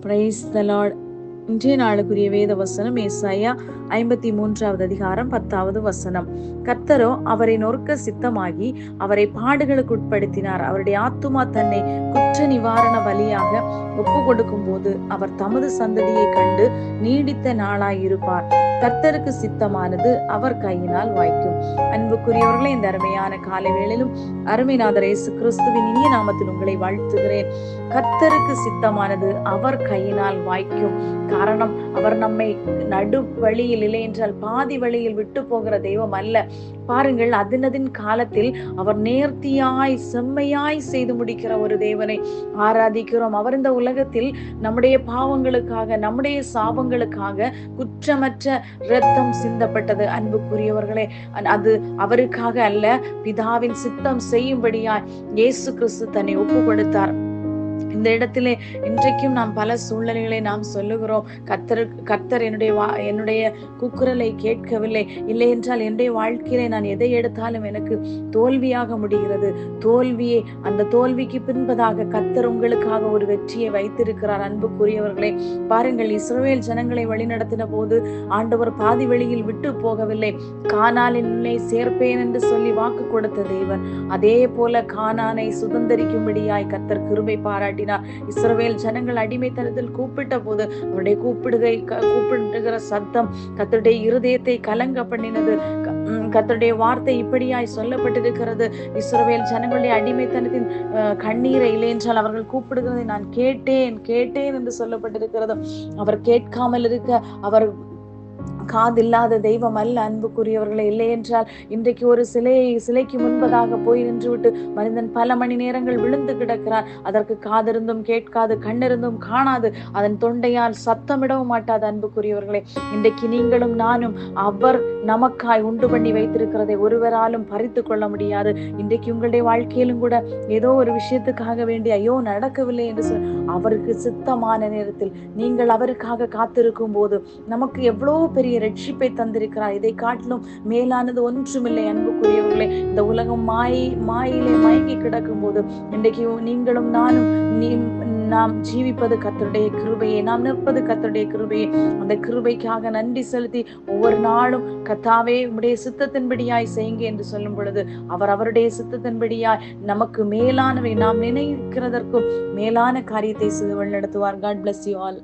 Praise the Lord. இன்றைய நாளுக்குரிய வேத வசனம் ஏசாயா 53வது அதிகாரம் 10வது வசனம். கர்த்தரோ அவரை நொறுக்க சித்தமாகி அவரை பாடுகளுக்கு உட்படுத்தினார். அவருடைய ஆத்துமா தன்னை குற்ற நிவாரண பலியாக ஒப்பு கொடுக்கும் போது அவர் தமது சந்ததியை கண்டு நீடித்த நாளாயிருப்பார். கர்த்தருக்கு சித்தமானது அவர் கையினால் வாய்க்கும். அன்புக்குரியவர்களே, இந்த அருமையான காலை வேளையிலும் அருமைநாதர் இயேசு கிறிஸ்துவின் இனிய நாமத்தில் உங்களை வாழ்த்துகிறேன். கர்த்தருக்கு சித்தமானது அவர் கையினால் வாய்க்கும். காரணம், அவர் நம்மை நடு வழியில் இல்லை என்றால் பாதி வழியில் விட்டு போகிற தெய்வம் அல்ல. பாருங்கள், அதினதின் காலத்தில் அவர் நேர்த்தியாய் செம்மையாய் செய்து முடிக்கிற ஒரு தேவனை ஆராதிக்கிறோம். அவர் இந்த உலகத்தில் நம்முடைய பாவங்களுக்காக, நம்முடைய சாபங்களுக்காக குற்றமற்ற இரத்தம் சிந்தப்பட்டது. அன்புக்குரியவர்களே, அது அவருக்காக அல்ல, பிதாவின் சித்தம் செய்யும்படியாய் இயேசு கிறிஸ்து தன்னை ஒப்பு கொடுத்தார். இந்த இடத்திலே இன்றைக்கும் நாம் பல சூழ்நிலைகளை நாம் சொல்லுகிறோம், கர்த்தர் என்னுடைய கூக்குரலை கேட்கவில்லை, இல்லை என்றால் என்னுடைய வாழ்க்கையிலே நான் எதை எடுத்தாலும் எனக்கு தோல்வியாக முடிகிறது. அந்த தோல்விக்கு பின்பதாக கர்த்தர் உங்களுக்காக ஒரு வெற்றியை வைத்திருக்கிறார். அன்புக்குரியவர்களே, பாருங்கள், இஸ்ரவேல் ஜனங்களை வழிநடத்தின போது ஆண்டவர் பாதி வழியில் விட்டு போகவில்லை. கானானில் உன்னை சேர்ப்பேன் என்று சொல்லி வாக்கு கொடுத்த தேவன் அதே போல கானானை சுதந்தரிக்கும்படியாய் கர்த்தர் கிருபை பாராட்டினார். இஸ்ரவேல் ஜனங்கள் அடிமைத்தனத்தில் கூப்பிட்ட போது அவருடைய கூப்பிடுகிற சத்தம் கர்த்தருடைய இருதயத்தை கலங்க பண்ணினது. கர்த்தருடைய வார்த்தை இப்படியாய் சொல்லப்பட்டிருக்கிறது, இஸ்ரவேல் ஜனங்களுடைய அடிமைத்தனத்தின் கண்ணீரை இல்லை என்றால் அவர்கள் கூப்பிடுகிறதை நான் கேட்டேன் என்று சொல்லப்பட்டிருக்கிறது. அவர் கேட்காமல் இருக்க அவர் காதில்லாத தெய்வம் அல்ல. அன்புக்குரியவர்களை, இல்லை என்றால் இன்றைக்கு ஒரு சிலைக்கு முன்பதாக போய் நின்றுவிட்டு மனிதன் பல மணி நேரங்கள் விழுந்து கிடக்கிறார். அதற்கு காதிருந்தும் கேட்காது, கண்ணிருந்தும் காணாது, அதன் தொண்டையால் சத்தமிடவும் மாட்டாது. அன்புக்குரியவர்களே, இன்றைக்கு நீங்களும் நானும் அவர் நமக்காய் உண்டு பண்ணி வைத்திருக்கிறதை ஒருவராலும் பறித்து கொள்ள முடியாது. இன்றைக்கு உங்களுடைய வாழ்க்கையிலும் கூட ஏதோ ஒரு விஷயத்துக்காக வேண்டி ஐயோ நடக்கவில்லை என்று அவருக்கு சித்தமான நேரத்தில் நீங்கள் அவருக்காக காத்திருக்கும் போது நமக்கு எவ்வளவு பெரிய ரட்சிப்பை தந்திருக்கிறார். இதை காட்டிலும் மேலானது ஒன்றுமில்லை. அன்புக்குரியவர்களே, இந்த உலகம் மாயிலே மயங்கி கிடக்கும் போது இன்றைக்கு நீங்களும் நானும் நாம் ஜீவிப்பது கர்த்தருடைய கிருபையை, நாம் நிற்பது கர்த்தருடைய கிருபையை. அந்த கிருபைக்காக நன்றி செலுத்தி ஒவ்வொரு நாளும் கர்த்தாவே உம்முடைய சித்தத்தின்படியாய் செய்யுங்க என்று சொல்லும் பொழுது அவர் அவருடைய சித்தத்தின்படியாய் நமக்கு மேலானவை, நாம் நினைக்கிறதற்கும் மேலான காரியத்தை செய்து வழிநடத்துவார். God bless you all.